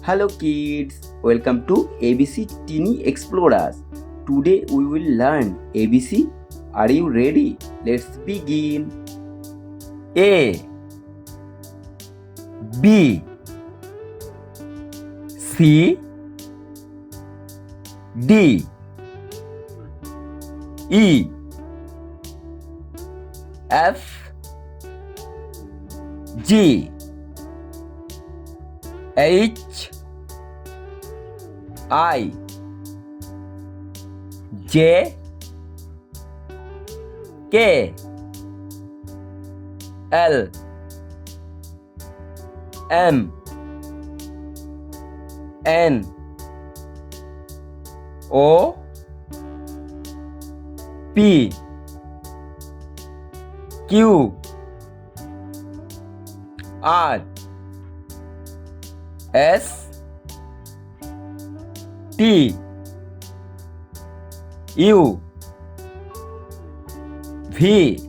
Hello kids, welcome to ABC Teeny Explorers. Today we will learn ABC. Are you ready? Let's begin. A B C D E F G H I J K L M N O P Q R S T U V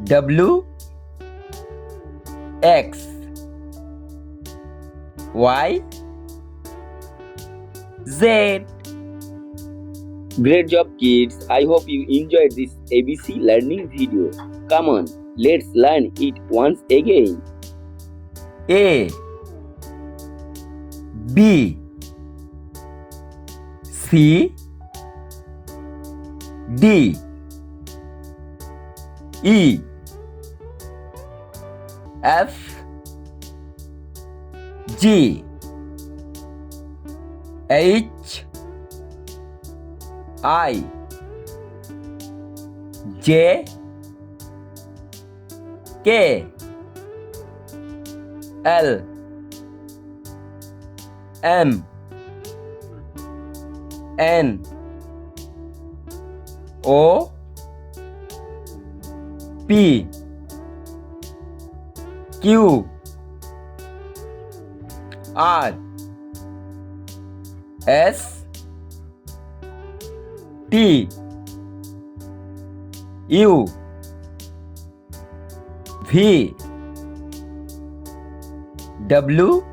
W X Y Z. Great job kids. I hope you enjoyed this ABC learning video. Come on, let's learn it once again. A B C D E F G H I J K L M N O P Q R S T U V W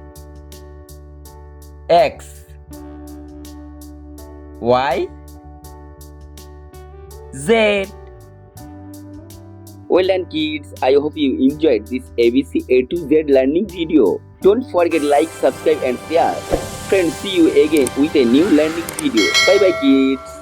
X Y Z. Well done kids, I hope you enjoyed this ABC A to Z learning video. Don't forget like, subscribe and share. Friends, see you again with a new learning video. Bye bye kids.